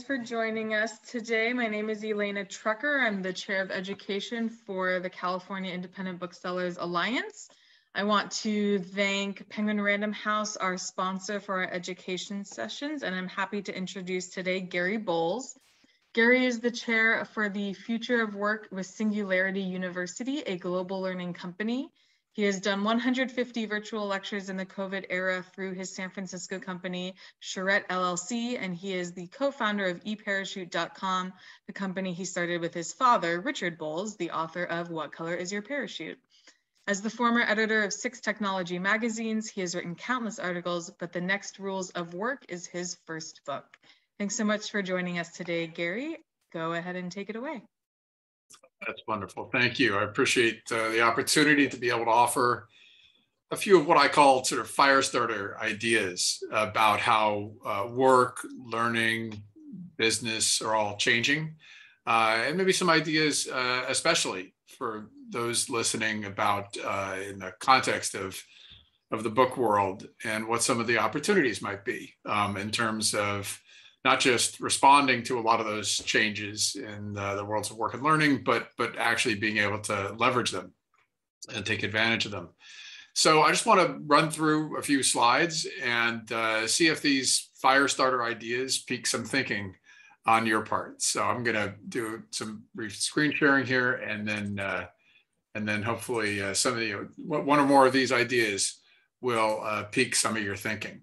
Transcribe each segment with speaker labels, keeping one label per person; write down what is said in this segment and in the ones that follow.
Speaker 1: for joining us today. My name is Elena Trucker. I'm the Chair of Education for the California Independent Booksellers Alliance. I want to thank Penguin Random House, our sponsor for our education sessions, and I'm happy to introduce today Gary Bolles. Gary is the chair for the Future of Work with Singularity University, a global learning company. He has done 150 virtual lectures in the COVID era through his San Francisco company, Charette LLC, and he is the co-founder of eParachute.com, the company he started with his father, Richard Bolles, the author of What Color is Your Parachute? As the former editor of 6 technology magazines, he has written countless articles, but The Next Rules of Work is his first book. Thanks so much for joining us today, Gary. Go ahead and take it away.
Speaker 2: That's wonderful. Thank you. I appreciate the opportunity to be able to offer a few of what I call sort of fire starter ideas about how work, learning, business are all changing, and maybe some ideas, especially for those listening about in the context of the book world and what some of the opportunities might be in terms of not just responding to a lot of those changes in the worlds of work and learning, but actually being able to leverage them and take advantage of them. So I just want to run through a few slides and see if these fire starter ideas pique some thinking on your part. So I'm going to do some brief screen sharing here, and then hopefully some of you, one or more of these ideas will pique some of your thinking.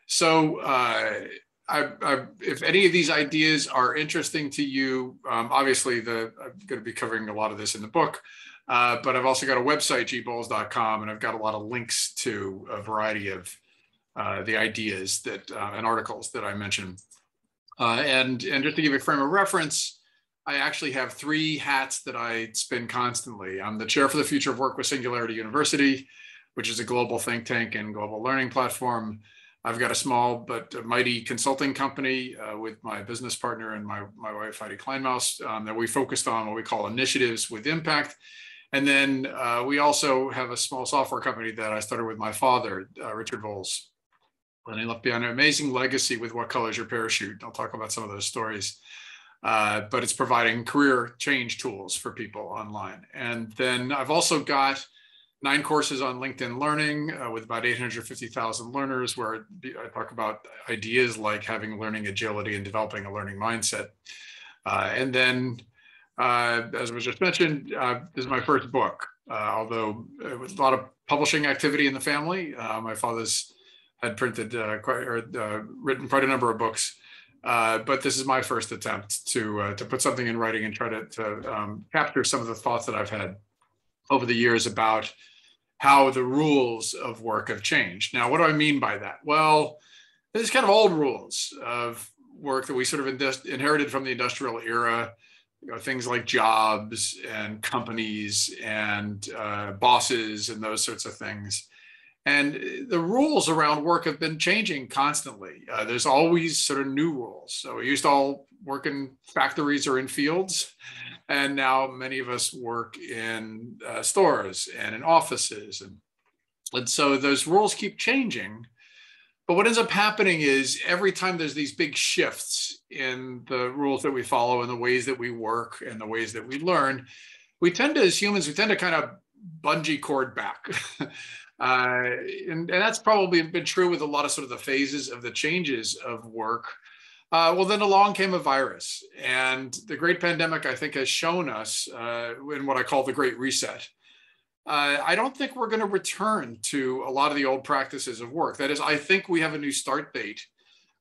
Speaker 2: So if any of these ideas are interesting to you, obviously I'm going to be covering a lot of this in the book, but I've also got a website, gbolles.com, and I've got a lot of links to a variety of the ideas that and articles that I mentioned. And just to give you a frame of reference, I actually have 3 hats that I spin constantly. I'm the chair for the Future of Work with Singularity University, which is a global think tank and global learning platform. I've got a small but mighty consulting company with my business partner and my wife, Heidi Kleinmaus, that we focused on what we call initiatives with impact. And then we also have a small software company that I started with my father, Richard Bolles. And he left behind an amazing legacy with What Color is Your Parachute? I'll talk about some of those stories. But it's providing career change tools for people online. And then I've also got 9 courses on LinkedIn Learning with about 850,000 learners, where I talk about ideas like having learning agility and developing a learning mindset. And then, as was just mentioned, this is my first book, although it was a lot of publishing activity in the family. My father's had written quite a number of books, but this is my first attempt to put something in writing and try to capture some of the thoughts that I've had over the years about how the rules of work have changed. Now, what do I mean by that? Well, there's kind of old rules of work that we sort of inherited from the industrial era, things like jobs and companies and bosses and those sorts of things. And the rules around work have been changing constantly. There's always sort of new rules. So we used to all work in factories or in fields. And now many of us work in stores and in offices. And so those rules keep changing. But what ends up happening is every time there's these big shifts in the rules that we follow and the ways that we work and the ways that we learn, we tend to, as humans, we tend to kind of bungee cord back. And that's probably been true with a lot of sort of the phases of the changes of work. Well, then along came a virus, and the great pandemic, I think, has shown us in what I call the Great Reset. I don't think we're going to return to a lot of the old practices of work. That is, I think we have a new start date.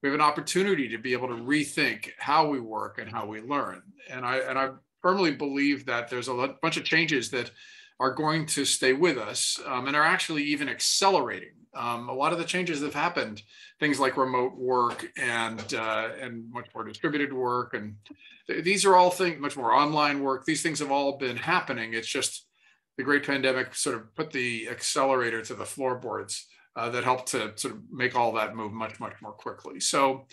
Speaker 2: We have an opportunity to be able to rethink how we work and how we learn. And I firmly believe that there's a bunch of changes that are going to stay with us and are actually even accelerating. A lot of the changes that have happened, things like remote work and much more distributed work, and these are all things, much more online work. These things have all been happening. It's just the great pandemic sort of put the accelerator to the floorboards that helped to sort of make all that move much, much more quickly. So,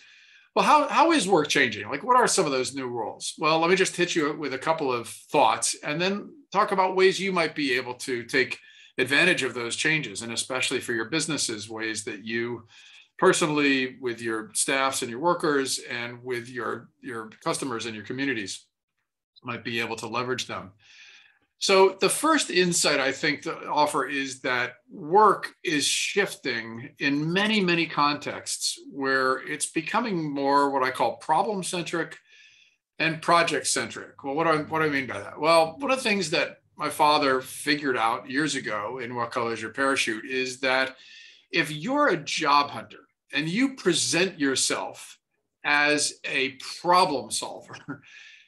Speaker 2: well, how is work changing? Like, what are some of those new rules? Well, let me just hit you with a couple of thoughts and then talk about ways you might be able to take advantage of those changes, and especially for your businesses, ways that you personally, with your staffs and your workers, and with your customers and your communities, might be able to leverage them. So the first insight I think to offer is that work is shifting in many, many contexts where it's becoming more what I call problem-centric and project-centric. Well, what do I mean by that? Well, one of the things that my father figured out years ago in What Color Is Your Parachute is that if you're a job hunter and you present yourself as a problem solver,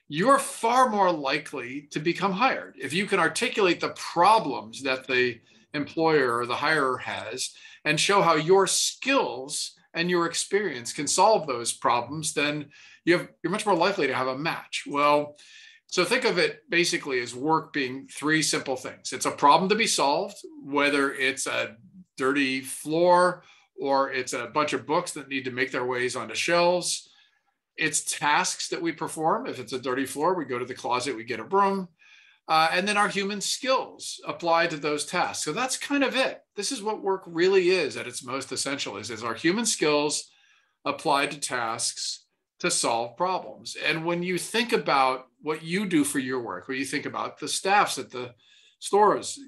Speaker 2: you're far more likely to become hired. If you can articulate the problems that the employer or the hirer has and show how your skills and your experience can solve those problems, then you're much more likely to have a match. Well, so think of it basically as work being three simple things. It's a problem to be solved, whether it's a dirty floor or it's a bunch of books that need to make their ways onto shelves. It's tasks that we perform. If it's a dirty floor, we go to the closet, we get a broom. And then our human skills apply to those tasks. So that's kind of it. This is what work really is at its most essential, is our human skills applied to tasks to solve problems. And when you think about what you do for your work, when you think about the staffs at the stores,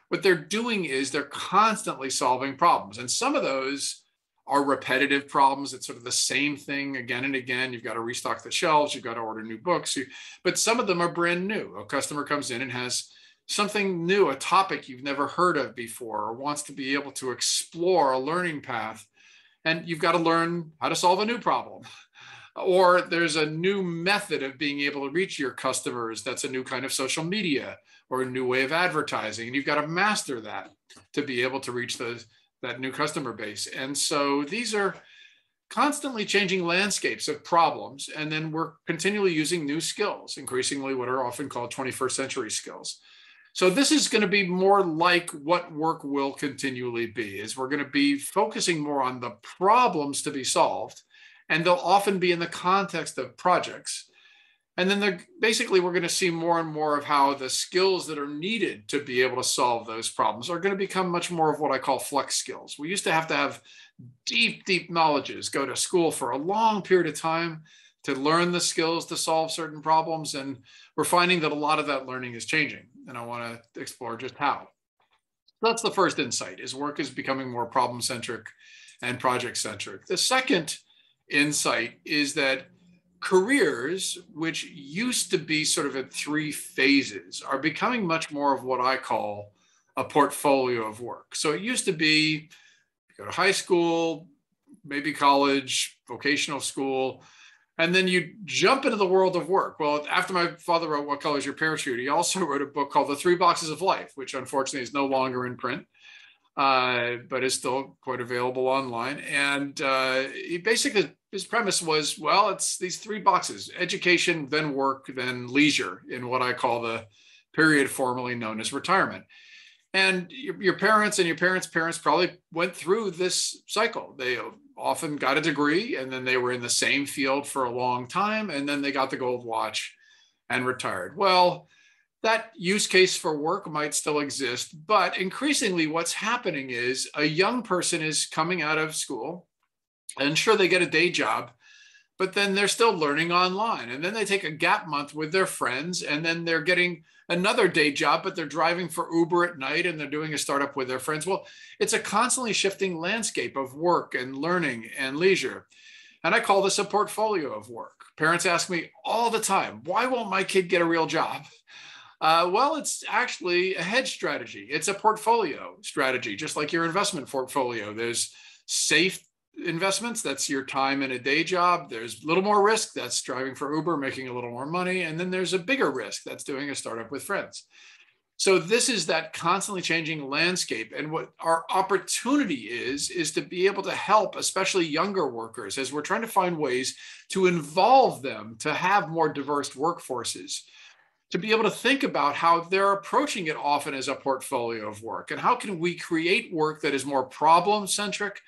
Speaker 2: what they're doing is they're constantly solving problems. And some of those are repetitive problems. It's sort of the same thing again and again. You've got to restock the shelves. You've got to order new books. But some of them are brand new. A customer comes in and has something new, a topic you've never heard of before, or wants to be able to explore a learning path. And you've got to learn how to solve a new problem. Or there's a new method of being able to reach your customers. That's a new kind of social media or a new way of advertising. And you've got to master that to be able to reach that new customer base. And so these are constantly changing landscapes of problems. And then we're continually using new skills, increasingly what are often called 21st century skills. So this is going to be more like what work will continually be, is we're going to be focusing more on the problems to be solved. And they'll often be in the context of projects. And then basically, we're going to see more and more of how the skills that are needed to be able to solve those problems are going to become much more of what I call flex skills. We used to have deep, deep knowledges, go to school for a long period of time to learn the skills to solve certain problems. And we're finding that a lot of that learning is changing. And I want to explore just how. That's the first insight, is work is becoming more problem-centric and project-centric. The second insight is that careers, which used to be sort of in three phases, are becoming much more of what I call a portfolio of work. So it used to be you go to high school, maybe college, vocational school, and then you jump into the world of work. Well, after my father wrote What Color Is Your Parachute, he also wrote a book called The Three Boxes of Life, which unfortunately is no longer in print. But is still quite available online. And he basically, his premise was, well, it's these three boxes: education, then work, then leisure, in what I call the period formerly known as retirement. And your parents and your parents' parents probably went through this cycle. They often got a degree, and then they were in the same field for a long time, and then they got the gold watch and retired. Well, that use case for work might still exist, but increasingly what's happening is a young person is coming out of school, and sure, they get a day job, but then they're still learning online. And then they take a gap month with their friends, and then they're getting another day job, but they're driving for Uber at night and they're doing a startup with their friends. Well, it's a constantly shifting landscape of work and learning and leisure. And I call this a portfolio of work. Parents ask me all the time, why won't my kid get a real job? Well, it's actually a hedge strategy. It's a portfolio strategy, just like your investment portfolio. There's safe investments, that's your time in a day job. There's a little more risk, that's driving for Uber, making a little more money. And then there's a bigger risk, that's doing a startup with friends. So this is that constantly changing landscape. And what our opportunity is to be able to help, especially younger workers, as we're trying to find ways to involve them to have more diverse workforces, to be able to think about how they're approaching it often as a portfolio of work. And how can we create work that is more problem-centric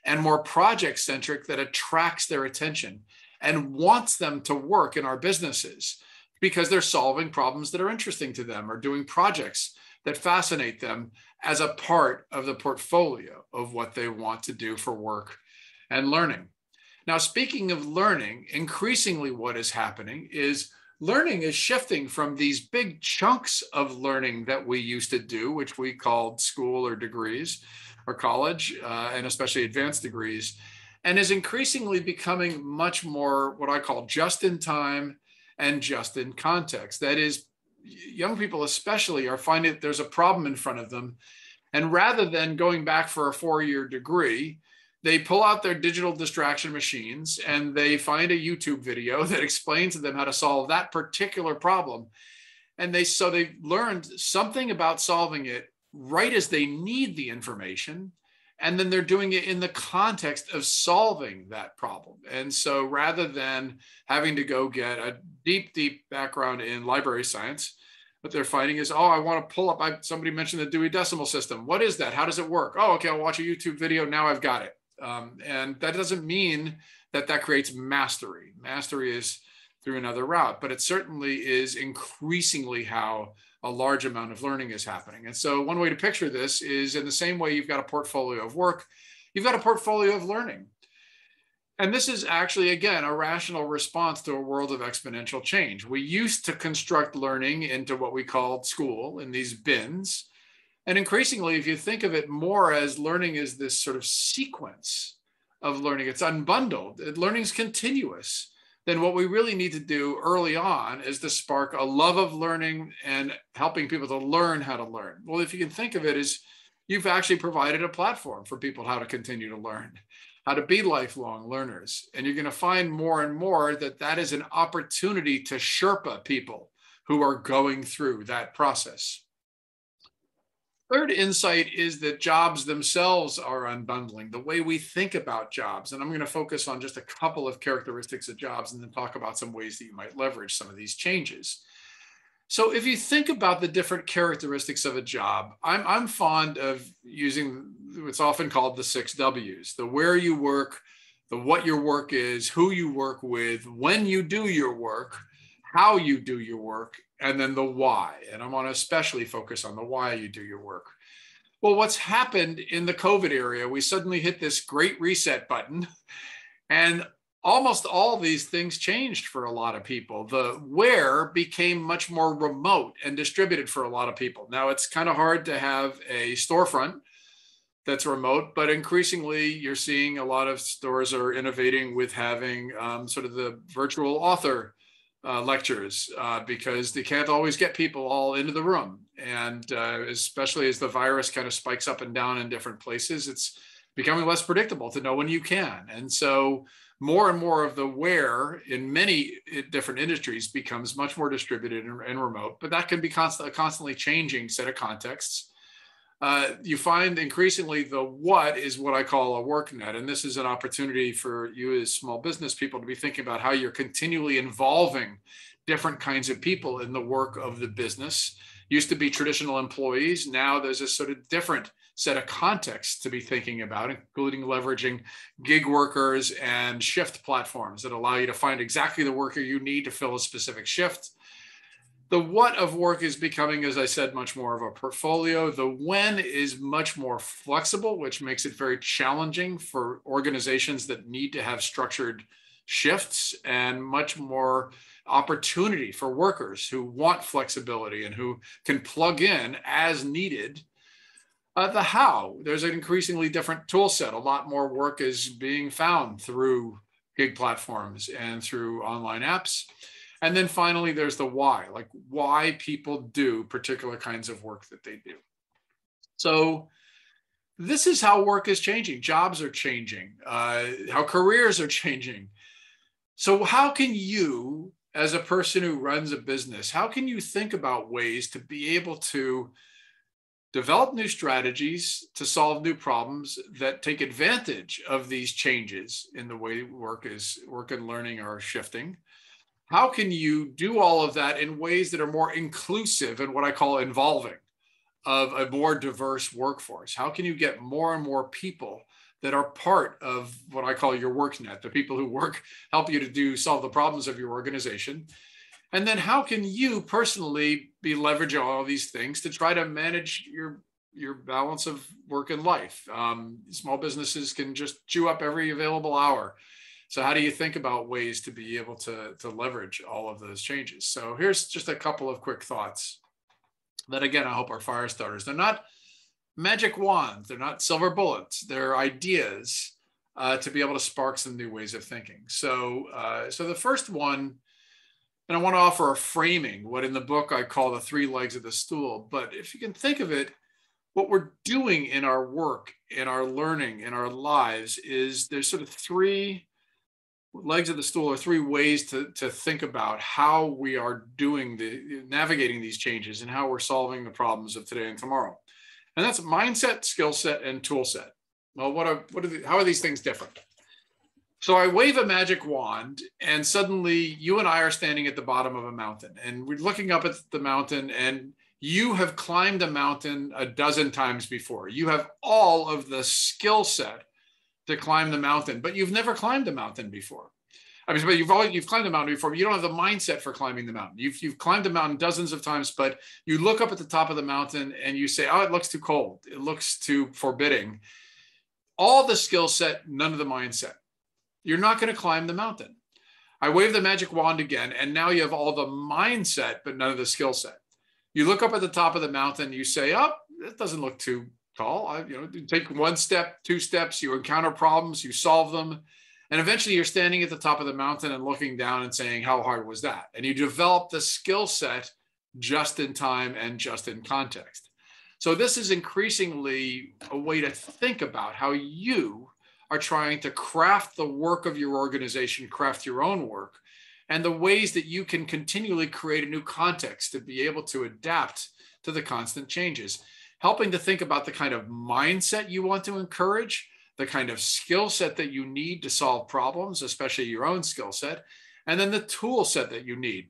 Speaker 2: and more project-centric, that attracts their attention and wants them to work in our businesses because they're solving problems that are interesting to them or doing projects that fascinate them as a part of the portfolio of what they want to do for work and learning. Now, speaking of learning, increasingly what is happening is learning is shifting from these big chunks of learning that we used to do, which we called school or degrees or college, and especially advanced degrees, and is increasingly becoming much more what I call just in time and just in context. That is, young people especially are finding that there's a problem in front of them. And rather than going back for a 4-year degree, they pull out their digital distraction machines and they find a YouTube video that explains to them how to solve that particular problem. And they've learned something about solving it right as they need the information. And then they're doing it in the context of solving that problem. And so rather than having to go get a deep background in library science, what they're finding is, oh, I want to pull up, somebody mentioned the Dewey Decimal System. What is that? How does it work? Oh, okay, I'll watch a YouTube video. Now I've got it. And that doesn't mean that creates mastery. Mastery is through another route, but it certainly is increasingly how a large amount of learning is happening. And so one way to picture this is in the same way you've got a portfolio of work, you've got a portfolio of learning. And this is actually, again, a rational response to a world of exponential change. We used to construct learning into what we called school in these bins. And increasingly, if you think of it more as learning is this sort of sequence of learning, it's unbundled, learning is continuous, then what we really need to do early on is to spark a love of learning and helping people to learn how to learn. Well, if you can think of it as you've actually provided a platform for people how to continue to learn, how to be lifelong learners. And you're going to find more and more that that is an opportunity to Sherpa people who are going through that process. Third insight is that jobs themselves are unbundling, the way we think about jobs. And I'm going to focus on just a couple of characteristics of jobs and then talk about some ways that you might leverage some of these changes. So if you think about the different characteristics of a job, I'm fond of using what's often called the 6 W's, the where you work, the what your work is, who you work with, when you do your work, how you do your work, and then the why. And I want to especially focus on the why you do your work. Well, what's happened in the COVID area, we suddenly hit this great reset button, and almost all these things changed for a lot of people. The where became much more remote and distributed for a lot of people. Now, it's kind of hard to have a storefront that's remote, but increasingly you're seeing a lot of stores are innovating with having sort of the virtual author lectures because they can't always get people all into the room. And especially as the virus kind of spikes up and down in different places, it's becoming less predictable to know when you can. And so more and more of the where in many different industries becomes much more distributed and remote, but that can be a constantly changing set of contexts. You find increasingly the what is what I call a work net. And this is an opportunity for you as small business people to be thinking about how you're continually involving different kinds of people in the work of the business. Used to be traditional employees. Now there's a sort of different set of contexts to be thinking about, including leveraging gig workers and shift platforms that allow you to find exactly the worker you need to fill a specific shift. The what of work is becoming, as I said, much more of a portfolio. The when is much more flexible, which makes it very challenging for organizations that need to have structured shifts, and much more opportunity for workers who want flexibility and who can plug in as needed. The how, there's an increasingly different tool set. A lot more work is being found through gig platforms and through online apps. And then finally, there's the why, like why people do particular kinds of work that they do. So this is how work is changing. Jobs are changing, how careers are changing. So how can you, as a person who runs a business, how can you think about ways to be able to develop new strategies to solve new problems that take advantage of these changes in the way work and learning are shifting? How can you do all of that in ways that are more inclusive and what I call involving of a more diverse workforce? How can you get more and more people that are part of what I call your work net, the people who help you to solve the problems of your organization? And then how can you personally be leveraging all of these things to try to manage your your balance of work and life. Small businesses can just chew up every available hour. So how do you think about ways to be able to leverage all of those changes? So here's just a couple of quick thoughts that, again, I hope are fire starters. They're not magic wands. They're not silver bullets. They're ideas to be able to spark some new ways of thinking. So the first one, and I want to offer a framing, what in the book I call the three legs of the stool. But if you can think of it, what we're doing in our work, in our learning, in our lives is there's sort of three legs of the stool, or three ways to think about how we are navigating these changes and how we're solving the problems of today and tomorrow. And that's mindset, skill set, and tool set. Well, how are these things different? So I wave a magic wand, and suddenly you and I are standing at the bottom of a mountain, and we're looking up at the mountain, and you have climbed a mountain a dozen times before. You have all of the skill set to climb the mountain, but you've never climbed a mountain before. I mean, but you've climbed a mountain before, but you don't have the mindset for climbing the mountain. You've climbed a mountain dozens of times, but you look up at the top of the mountain and you say, oh, it looks too cold. It looks too forbidding. All the skill set, none of the mindset. You're not going to climb the mountain. I wave the magic wand again, and now you have all the mindset, but none of the skill set. You look up at the top of the mountain, you say, oh, it doesn't look too tall. You take one step, two steps, you encounter problems, you solve them. And eventually you're standing at the top of the mountain and looking down and saying, how hard was that? And you develop the skill set just in time and just in context. So this is increasingly a way to think about how you are trying to craft the work of your organization, craft your own work, and the ways that you can continually create a new context to be able to adapt to the constant changes, helping to think about the kind of mindset you want to encourage, the kind of skill set that you need to solve problems, especially your own skill set, and then the tool set that you need.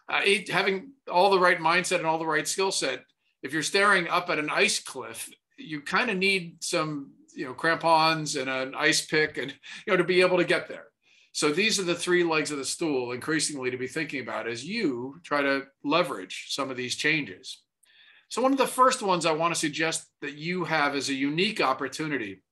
Speaker 2: Having all the right mindset and all the right skill set, if you're staring up at an ice cliff, you kind of need some crampons and an ice pick and to be able to get there. So these are the three legs of the stool increasingly to be thinking about as you try to leverage some of these changes. So one of the first ones I want to suggest that you have is a unique opportunity.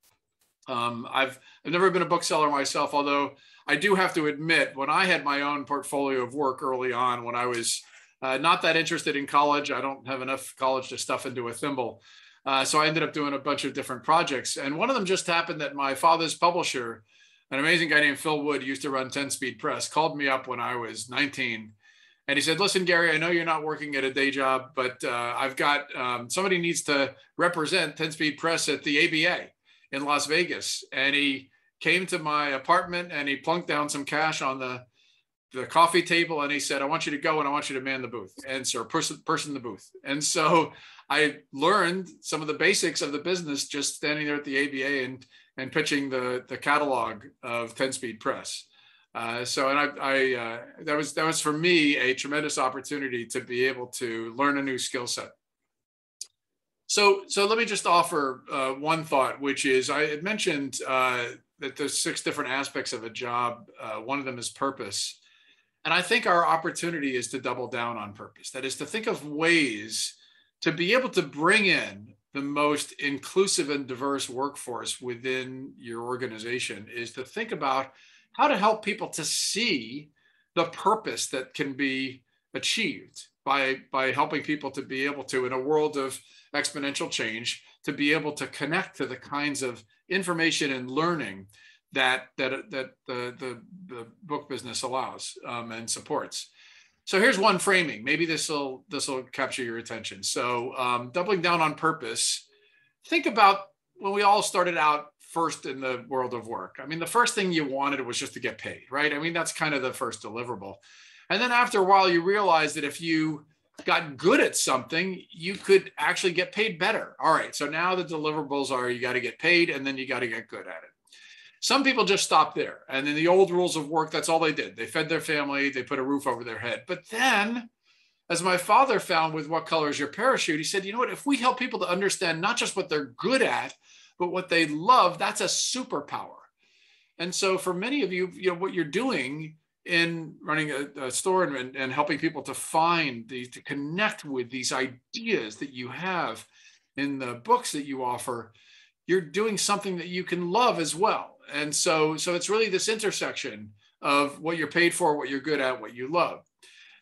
Speaker 2: I've never been a bookseller myself, although I do have to admit, when I had my own portfolio of work early on, when I was not that interested in college, I don't have enough college to stuff into a thimble. So I ended up doing a bunch of different projects. And one of them just happened that my father's publisher, an amazing guy named Phil Wood, used to run 10-Speed Press, called me up when I was 19. And he said, listen, Gary, I know you're not working at a day job, but I've got somebody needs to represent 10-Speed Press at the ABA in Las Vegas. And he came to my apartment and he plunked down some cash on the coffee table. And he said, I want you to go and I want you to man the booth and person the booth. And so I learned some of the basics of the business just standing there at the ABA and pitching the catalog of 10-Speed Press. That was for me a tremendous opportunity to be able to learn a new skill set. So let me just offer one thought, which is I had mentioned that there's 6 different aspects of a job. One of them is purpose. And I think our opportunity is to double down on purpose. That is to think of ways to be able to bring in the most inclusive and diverse workforce within your organization, is to think about how to help people to see the purpose that can be achieved by helping people to be able to, in a world of exponential change, to be able to connect to the kinds of information and learning that the book business allows and supports. So here's one framing. Maybe this will capture your attention. So doubling down on purpose. Think about when we all started out first in the world of work. I mean, the first thing you wanted was just to get paid, right? I mean, that's kind of the first deliverable. And then after a while, you realize that if you got good at something, you could actually get paid better. All right, so now the deliverables are you got to get paid and then you got to get good at it. Some people just stopped there. And in the old rules of work, that's all they did. They fed their family, they put a roof over their head. But then, as my father found with What Color Is Your Parachute, he said, you know what, if we help people to understand not just what they're good at, but what they love, that's a superpower. And so for many of you, what you're doing in running a store and helping people to find to connect with these ideas that you have in the books that you offer, you're doing something that you can love as well. And so it's really this intersection of what you're paid for, what you're good at, what you love.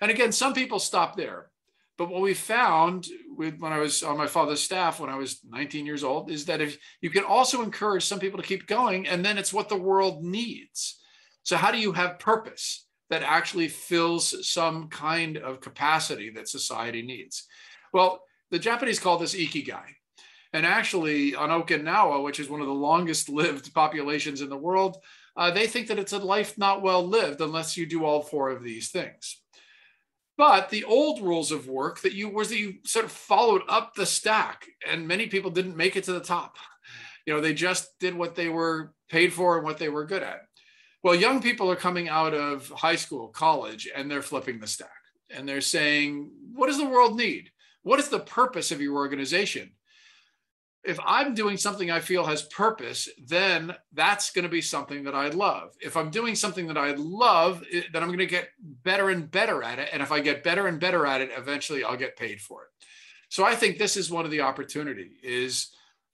Speaker 2: And again, some people stop there. But what we found when I was on my father's staff, when I was 19 years old, is that if you can also encourage some people to keep going, and then it's what the world needs. So how do you have purpose that actually fills some kind of capacity that society needs? Well, the Japanese call this ikigai. And actually on Okinawa, which is one of the longest lived populations in the world, they think that it's a life not well lived unless you do all four of these things. But the old rules of work that you sort of followed up the stack, and many people didn't make it to the top. They just did what they were paid for and what they were good at. Well, young people are coming out of high school, college, and they're flipping the stack. And they're saying, what does the world need? What is the purpose of your organization? If I'm doing something I feel has purpose, then that's going to be something that I love. If I'm doing something that I love, then I'm going to get better and better at it. And if I get better and better at it, eventually I'll get paid for it. So I think this is one of the opportunity is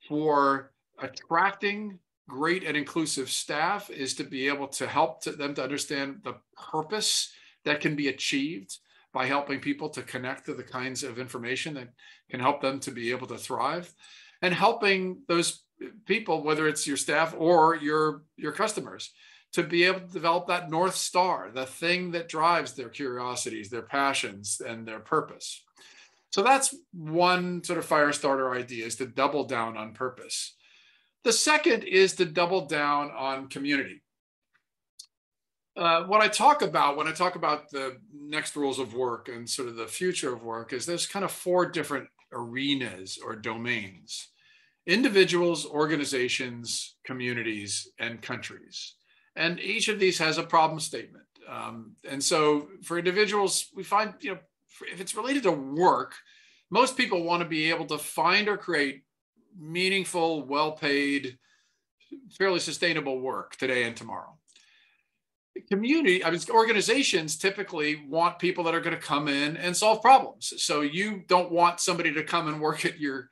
Speaker 2: for attracting great and inclusive staff is to be able to help them to understand the purpose that can be achieved by helping people to connect to the kinds of information that can help them to be able to thrive. And helping those people, whether it's your staff or your customers, to be able to develop that North Star, the thing that drives their curiosities, their passions, and their purpose. So that's one sort of fire starter idea, is to double down on purpose. The second is to double down on community. What I talk about when I talk about the next rules of work and sort of the future of work is there's kind of four different arenas or domains: individuals, organizations, communities, and countries. And each of these has a problem statement. And so for individuals, we find, if it's related to work, most people want to be able to find or create meaningful, well-paid, fairly sustainable work today and tomorrow. Organizations typically want people that are going to come in and solve problems. So you don't want somebody to come and work at your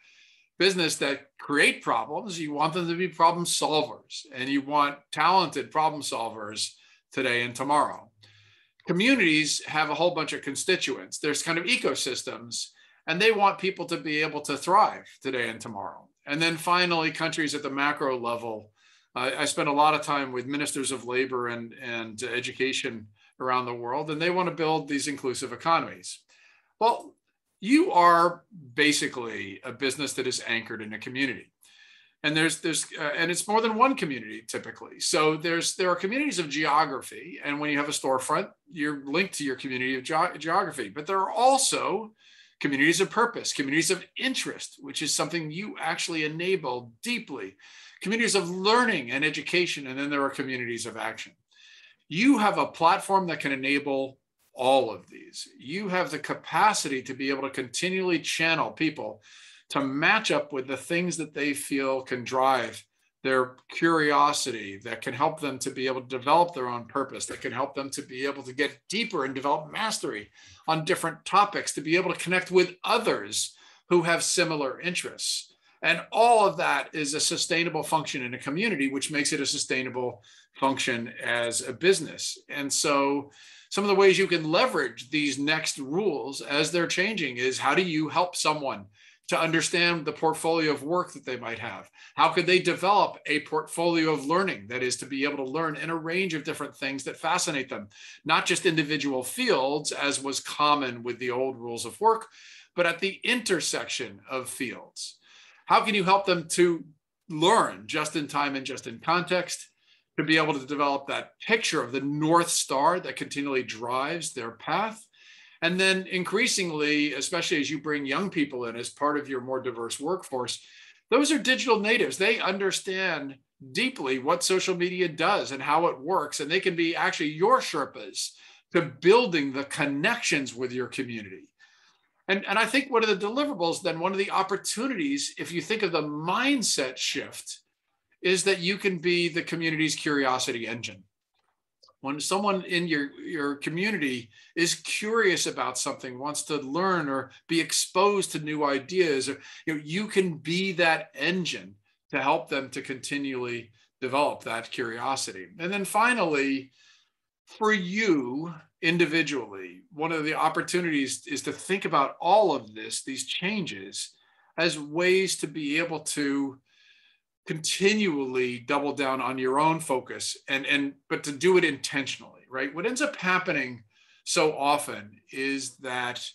Speaker 2: business that create problems. You want them to be problem solvers, and you want talented problem solvers today and tomorrow. Communities have a whole bunch of constituents. There's kind of ecosystems, and they want people to be able to thrive today and tomorrow. And then finally, countries at the macro level. I spend a lot of time with ministers of labor and education around the world, and they want to build these inclusive economies. Well, you are basically a business that is anchored in a community. And and it's more than one community typically. So there are communities of geography. And when you have a storefront, you're linked to your community of geography. But there are also communities of purpose, communities of interest, which is something you actually enable deeply, communities of learning and education, and then there are communities of action. You have a platform that can enable all of these. You have the capacity to be able to continually channel people to match up with the things that they feel can drive their curiosity, that can help them to be able to develop their own purpose, that can help them to be able to get deeper and develop mastery on different topics, to be able to connect with others who have similar interests. And all of that is a sustainable function in a community, which makes it a sustainable function as a business. And so some of the ways you can leverage these next rules as they're changing is, how do you help someone to understand the portfolio of work that they might have? How could they develop a portfolio of learning, that is to be able to learn in a range of different things that fascinate them, not just individual fields as was common with the old rules of work, but at the intersection of fields? How can you help them to learn just in time and just in context, to be able to develop that picture of the North Star that continually drives their path? And then increasingly, especially as you bring young people in as part of your more diverse workforce, those are digital natives. They understand deeply what social media does and how it works. And they can be actually your Sherpas to building the connections with your community. And I think one of the deliverables, then one of the opportunities, if you think of the mindset shift, is that you can be the community's curiosity engine. When someone in your community is curious about something, wants to learn or be exposed to new ideas, or you can be that engine to help them to continually develop that curiosity. And then finally, for you individually, one of the opportunities is to think about all of this, these changes, as ways to be able to continually double down on your own focus but to do it intentionally, right? What ends up happening so often is that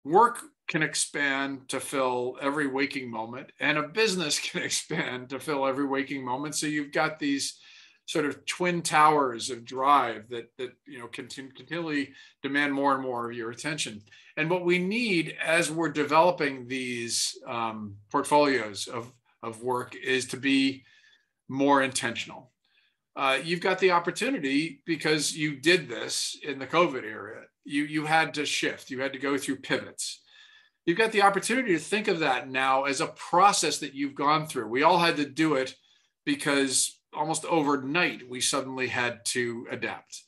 Speaker 2: work can expand to fill every waking moment, and a business can expand to fill every waking moment. So you've got these sort of twin towers of drive that continually demand more and more of your attention. And what we need as we're developing these portfolios of work is to be more intentional. You've got the opportunity, because you did this in the COVID era. You had to shift. You had to go through pivots. You've got the opportunity to think of that now as a process that you've gone through. We all had to do it because almost overnight we suddenly had to adapt.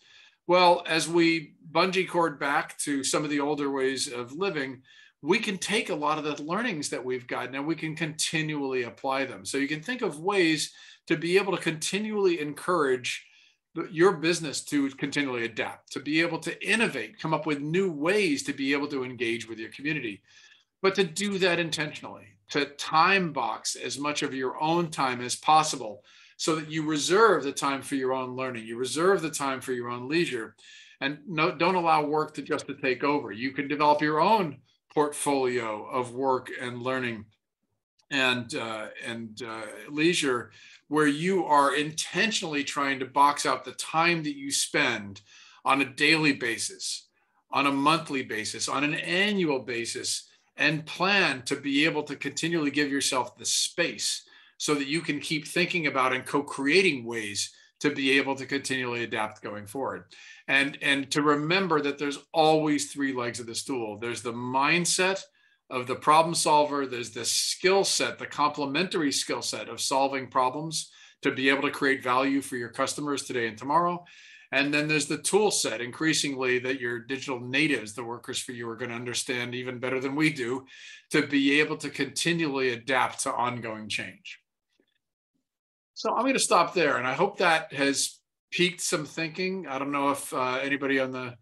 Speaker 2: Well, as we bungee cord back to some of the older ways of living, we can take a lot of the learnings that we've gotten and we can continually apply them. So you can think of ways to be able to continually encourage your business to continually adapt, to be able to innovate, come up with new ways to be able to engage with your community, but to do that intentionally, to time box as much of your own time as possible so that you reserve the time for your own learning, you reserve the time for your own leisure, and don't allow work to just to take over. You can develop your own portfolio of work and learning and leisure, where you are intentionally trying to box out the time that you spend on a daily basis, on a monthly basis, on an annual basis, and plan to be able to continually give yourself the space so that you can keep thinking about and co-creating ways to be able to continually adapt going forward. And to remember that there's always three legs of the stool. There's the mindset of the problem solver. There's the skill set, the complementary skill set of solving problems to be able to create value for your customers today and tomorrow. And then there's the tool set, increasingly, that your digital natives, the workers for you, are going to understand even better than we do, to be able to continually adapt to ongoing change. So I'm going to stop there, and I hope that has piqued some thinking. I don't know if anybody on the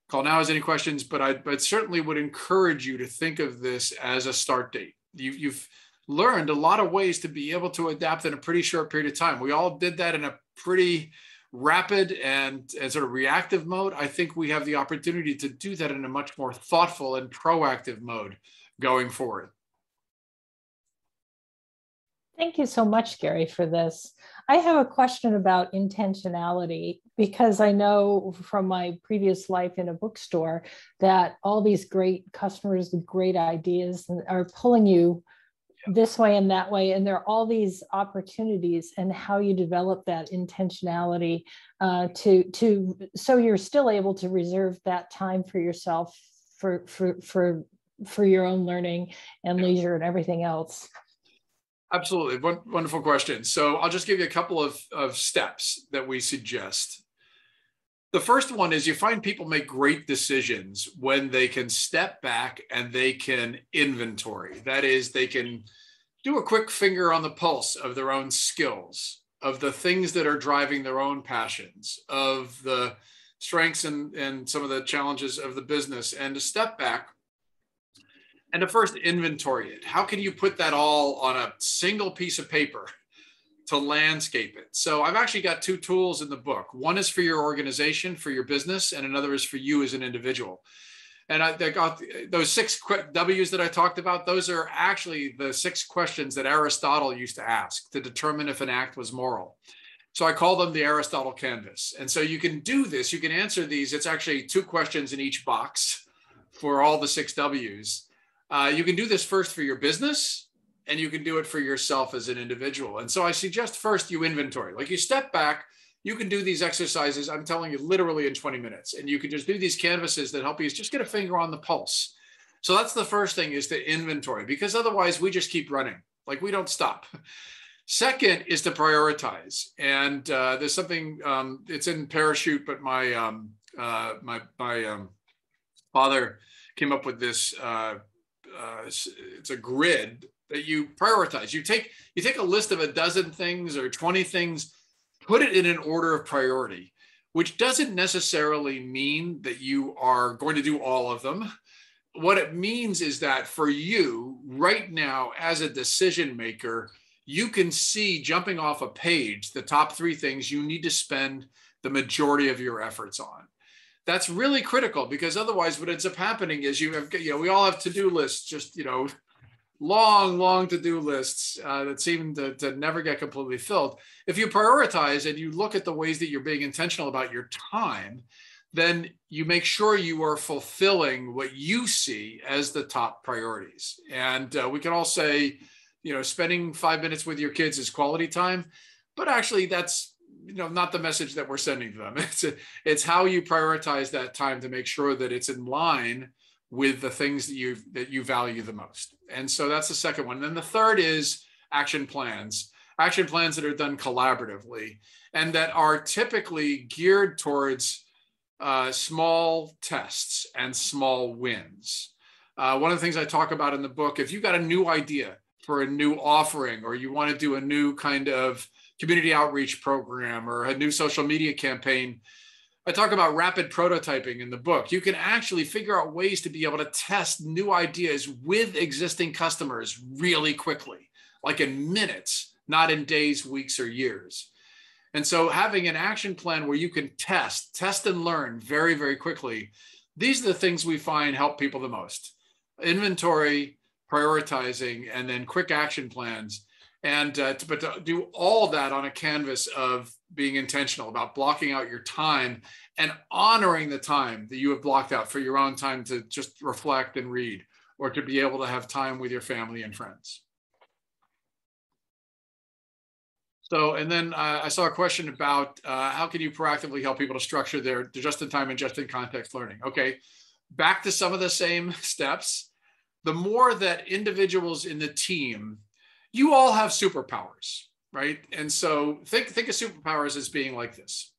Speaker 2: call now has any questions, but I certainly would encourage you to think of this as a start date. You've learned a lot of ways to be able to adapt in a pretty short period of time. We all did that in a pretty rapid and sort of reactive mode. I think we have the opportunity to do that in a much more thoughtful and proactive mode going forward.
Speaker 3: Thank you so much, Gary, for this. I have a question about intentionality, because I know from my previous life in a bookstore that all these great customers with great ideas are pulling you this way and that way. And there are all these opportunities, and how you develop that intentionality so you're still able to reserve that time for yourself, for your own learning and leisure and everything else.
Speaker 2: Absolutely. Wonderful question. So I'll just give you a couple of steps that we suggest. The first one is you find people make great decisions when they can step back and they can inventory. That is, they can do a quick finger on the pulse of their own skills, of the things that are driving their own passions, of the strengths and some of the challenges of the business, and to step back and to first inventory it. How can you put that all on a single piece of paper to landscape it? So I've actually got two tools in the book. One is for your organization, for your business, and another is for you as an individual. And I got those 6 W's that I talked about. Those are actually the 6 questions that Aristotle used to ask to determine if an act was moral. So I call them the Aristotle canvas. And so you can do this. You can answer these. It's actually 2 questions in each box for all the 6 W's. You can do this first for your business, and you can do it for yourself as an individual. And so I suggest first you inventory. Like, you step back, you can do these exercises, I'm telling you, literally in 20 minutes. And you can just do these canvases that help you just get a finger on the pulse. So that's the first thing, is to inventory, because otherwise we just keep running. Like, we don't stop. Second is to prioritize. And there's something, it's in Parachute, but my father came up with this, it's a grid that you prioritize. You take a list of a dozen things or 20 things, put it in an order of priority, which doesn't necessarily mean that you are going to do all of them. What it means is that for you right now as a decision maker, you can see jumping off a page the top 3 things you need to spend the majority of your efforts on. That's really critical, because otherwise what ends up happening is we all have to-do lists, just, long to-do lists that seem to never get completely filled. If you prioritize and you look at the ways that you're being intentional about your time, then you make sure you are fulfilling what you see as the top priorities. And we can all say, spending 5 minutes with your kids is quality time, but actually that's not the message that we're sending to them. It's how you prioritize that time to make sure that it's in line with the things that you value the most. And so that's the second one. And then the third is action plans that are done collaboratively and that are typically geared towards small tests and small wins. One of the things I talk about in the book, if you've got a new idea for a new offering, or you want to do a new kind of community outreach program or a new social media campaign, I talk about rapid prototyping in the book. You can actually figure out ways to be able to test new ideas with existing customers really quickly, like in minutes, not in days, weeks, or years. And so having an action plan where you can test and learn very, very quickly, these are the things we find help people the most. Inventory, prioritizing, and then quick action plans. And but to do all that on a canvas of being intentional about blocking out your time and honoring the time that you have blocked out for your own time to just reflect and read, or to be able to have time with your family and friends. So, and then I saw a question about how can you proactively help people to structure their just-in-time and just-in-context learning? Okay, back to some of the same steps. The more that individuals in the team, you all have superpowers, right? And so think of superpowers as being like this.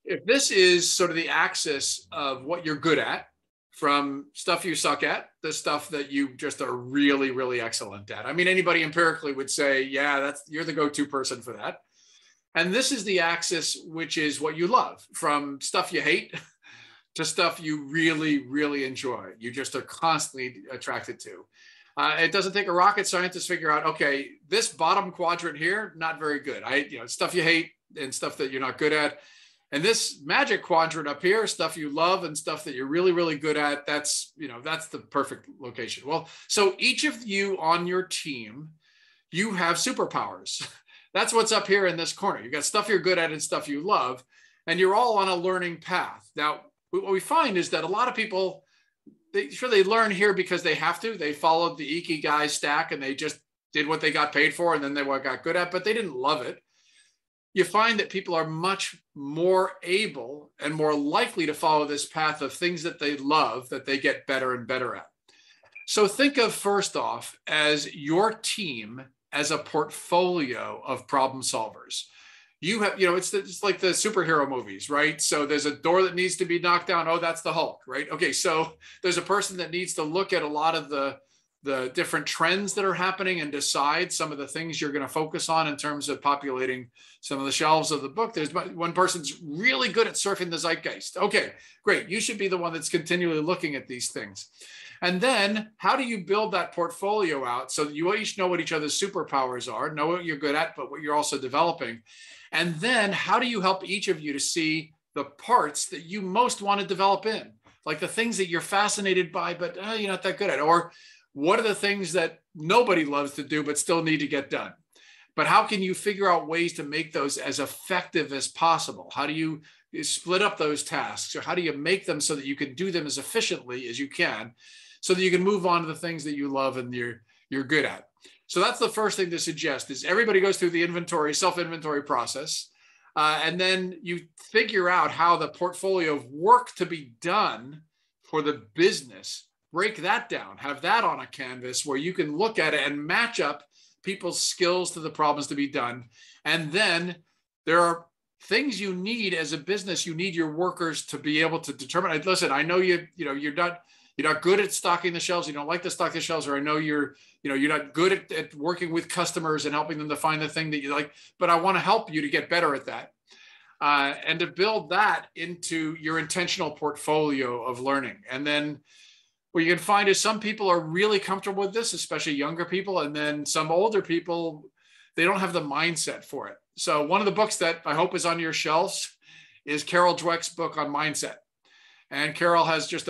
Speaker 2: If this is sort of the axis of what you're good at, from stuff you suck at, the stuff that you just are really, really excellent at. I mean, anybody empirically would say, yeah, you're the go-to person for that. And this is the axis, which is what you love, from stuff you hate to stuff you really, really enjoy. You just are constantly attracted to. It doesn't take a rocket scientist to figure out, okay, this bottom quadrant here, not very good. Stuff you hate and stuff that you're not good at. And this magic quadrant up here, stuff you love and stuff that you're really, really good at, that's the perfect location. Well, so each of you on your team, you have superpowers. That's what's up here in this corner. You got stuff you're good at and stuff you love, and you're all on a learning path. Now, what we find is that a lot of people, they learn here because they have to. They followed the Ikigai stack and they just did what they got paid for, and then they got good at, but they didn't love it. You find that people are much more able and more likely to follow this path of things that they love, that they get better and better at. So think of, first off, as your team as a portfolio of problem solvers. You have, it's like the superhero movies, right? So there's a door that needs to be knocked down. Oh, that's the Hulk, right? Okay, so there's a person that needs to look at a lot of the different trends that are happening and decide some of the things you're going to focus on in terms of populating some of the shelves of the book. There's one person's really good at surfing the zeitgeist. Okay, great. You should be the one that's continually looking at these things. And then how do you build that portfolio out so that you each know what each other's superpowers are, know what you're good at, but what you're also developing. And then how do you help each of you to see the parts that you most want to develop in, like the things that you're fascinated by, but you're not that good at, or what are the things that nobody loves to do, but still need to get done? But how can you figure out ways to make those as effective as possible? How do you split up those tasks? Or how do you make them so that you can do them as efficiently as you can, so that you can move on to the things that you love and you're good at? So that's the first thing to suggest, is everybody goes through the self-inventory process. And then you figure out how the portfolio of work to be done for the business, break that down, have that on a canvas where you can look at it and match up people's skills to the problems to be done. And then there are things you need as a business. You need your workers to be able to determine, listen, I know you're not good at stocking the shelves. You don't like to stock the shelves, or I know you're not good at working with customers and helping them to find the thing that you like, but I want to help you to get better at that. And to build that into your intentional portfolio of learning. And then what you can find is some people are really comfortable with this, especially younger people. And then some older people, they don't have the mindset for it. So one of the books that I hope is on your shelves is Carol Dweck's book on mindset. And Carol has just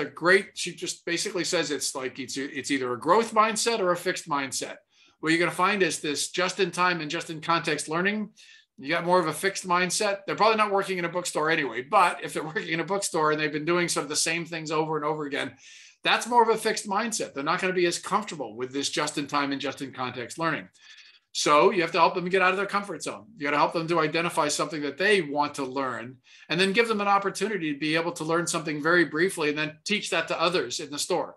Speaker 2: she just basically says it's either a growth mindset or a fixed mindset. What you're going to find is this just-in-time and just-in-context learning. You got more of a fixed mindset. They're probably not working in a bookstore anyway, but if they're working in a bookstore and they've been doing sort of the same things over and over again, that's more of a fixed mindset. They're not going to be as comfortable with this just-in-time and just-in-context learning. So you have to help them get out of their comfort zone. You got to help them to identify something that they want to learn, and then give them an opportunity to be able to learn something very briefly and then teach that to others in the store.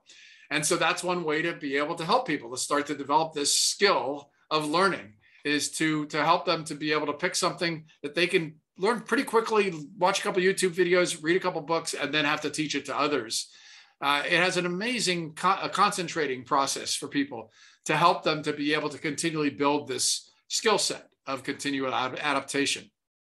Speaker 2: And so that's one way to be able to help people to start to develop this skill of learning, is to help them to be able to pick something that they can learn pretty quickly, watch a couple of YouTube videos, read a couple of books, and then have to teach it to others. It has an amazing concentrating process for people to help them to be able to continually build this skill set of continual adaptation.